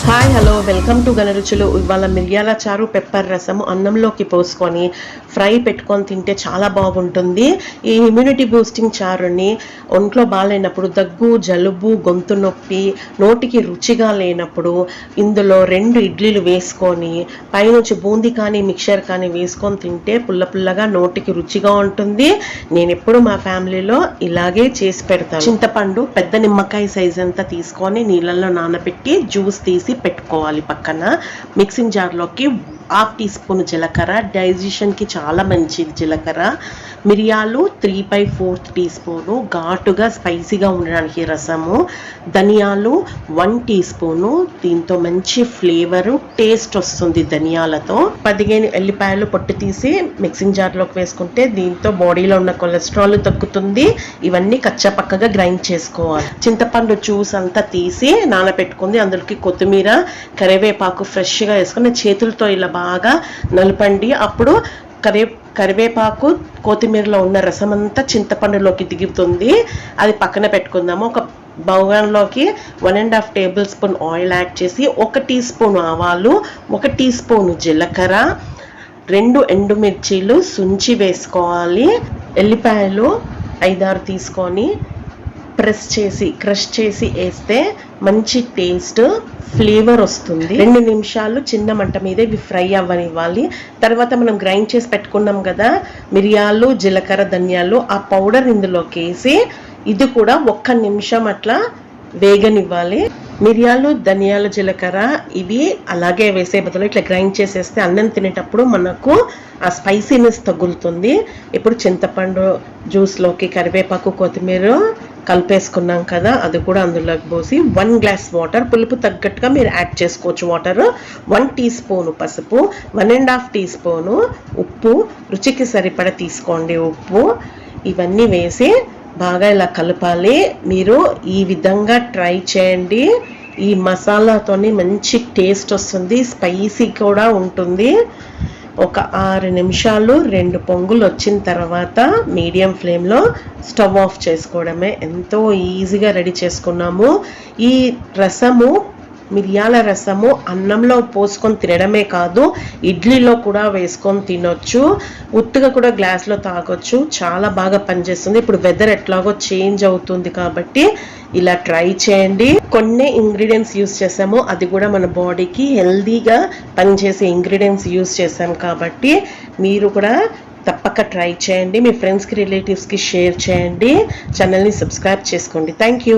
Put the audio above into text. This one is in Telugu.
హాయ్ హలో వెల్కమ్ టు గనారుchulu. ఇవాళ మిరియాల చారు పెప్పర్ రసం అన్నంలోకి పోసుకొని ఫ్రై పెట్టుకొని తింటే చాలా బాగుంటుంది. ఈ ఇమ్యూనిటీ బూస్టింగ్ చారుని ఒంట్లో బాగాలేనప్పుడు, దగ్గు, జలుబు, గొంతు నొప్పి, నోటికి రుచిగా లేనప్పుడు ఇందులో 2 ఇడ్లీలు వేసుకొని పైనుంచి బూందీ కానీ మిక్చర్ కానీ వేసుకొని తింటే పుల్ల పుల్లగా నోటికి రుచిగా ఉంటుంది. నేను ఎప్పుడు మా ఫ్యామిలీలో ఇలాగే చేసి పెడతాను. చింతపండు పెద్ద నిమ్మకాయ సైజ్ అంతా తీసుకొని నీళ్ళల్లో నానబెట్టి జ్యూస్ తీసి పెట్టుకోవాలి. పక్కన మిక్సింగ్ జార్లోకి 1/2 టీ స్పూన్ జీలకర్ర, డైజెషన్కి చాలా మంచిది జీలకర్ర, మిరియాలు 3/4 టీ స్పూను, ఘాటుగా స్పైసీగా ఉండడానికి రసము, ధనియాలు 1 టీ స్పూను, దీంతో మంచి ఫ్లేవరు టేస్ట్ వస్తుంది ధనియాలతో. 15 ఎల్లిపాయలు పొట్టు తీసి మిక్సింగ్ జార్లోకి వేసుకుంటే దీంతో బాడీలో ఉన్న కొలెస్ట్రాల్ తగ్గుతుంది. ఇవన్నీ కచ్చపక్కగా గ్రైండ్ చేసుకోవాలి. చింతపండు జ్యూస్ అంతా తీసి నానబెట్టుకుంది, అందులోకి కొత్తిమీర, కరివేపాకు ఫ్రెష్గా వేసుకుని చేతులతో ఇలా బాగా నలపండి. అప్పుడు కరివేపాకు కొత్తిమీరలో ఉన్న రసం అంతా చింతపండులోకి దిగుతుంది. అది పక్కన పెట్టుకుందాము. ఒక బౌల్లోకి 1.5 టేబుల్ స్పూన్ ఆయిల్ యాడ్ చేసి 1 టీ స్పూన్ ఆవాలు, 1 టీ స్పూన్ జీలకర్ర, 2 ఎండుమిర్చీలు సుంచి వేసుకోవాలి. ఎల్లిపాయలు 5-6 తీసుకొని క్రష్ చేసి వేస్తే మంచి టేస్ట్ ఫ్లేవర్ వస్తుంది. 2 నిమిషాలు చిన్న మంట మీద ఇవి ఫ్రై అవ్వనివ్వాలి. తర్వాత మనం గ్రైండ్ చేసి పెట్టుకున్నాం కదా మిరియాలు, జీలకర్ర, ధనియాలు, ఆ పౌడర్ ఇందులోకి వేసి ఇది కూడా 1 నిమిషం అట్లా వేగనివ్వాలి. మిరియాలు, ధనియాలు, జీలకర్ర ఇవి అలాగే వేసే బదులు ఇట్లా గ్రైండ్ చేసేస్తే అన్నం తినేటప్పుడు మనకు ఆ స్పైసీనెస్ తగులుతుంది. ఇప్పుడు చింతపండు జ్యూస్లోకి కరివేపాకు, కొత్తిమీర కలిపేసుకున్నాం కదా, అది కూడా అందులోకి పోసి 1 గ్లాస్ వాటర్, పులుపు తగ్గట్టుగా మీరు యాడ్ చేసుకోవచ్చు వాటర్, 1 టీ స్పూను పసుపు, 1.5 టీ స్పూను ఉప్పు, రుచికి సరిపడ తీసుకోండి ఉప్పు. ఇవన్నీ వేసి బాగా ఇలా కలపాలి. మీరు ఈ విధంగా ట్రై చేయండి. ఈ మసాలాతోని మంచి టేస్ట్ వస్తుంది, స్పైసీ కూడా ఉంటుంది. ఒక 6 నిమిషాలు 2 పొంగులు వచ్చిన తర్వాత మీడియం ఫ్లేమ్లో స్టవ్ ఆఫ్ చేసుకోవడమే. ఎంతో ఈజీగా రెడీ చేసుకున్నాము. ఈ రసము, మిరియాల రసము అన్నంలో పోసుకొని తినడమే కాదు, ఇడ్లీలో కూడా వేసుకొని తినొచ్చు, ఉత్తుగా కూడా గ్లాస్లో తాగొచ్చు. చాలా బాగా పనిచేస్తుంది. ఇప్పుడు వెదర్ ఎట్లాగో చేంజ్ అవుతుంది కాబట్టి ఇలా ట్రై చేయండి. కొన్ని ఇంగ్రీడియంట్స్ యూస్ చేసాము, అది కూడా మన బాడీకి హెల్దీగా పనిచేసే ఇంగ్రీడియంట్స్ యూస్ చేసాం కాబట్టి మీరు కూడా తప్పక ట్రై చేయండి. మీ ఫ్రెండ్స్కి, రిలేటివ్స్కి షేర్ చేయండి. ఛానల్ని సబ్స్క్రైబ్ చేసుకోండి. Thank you.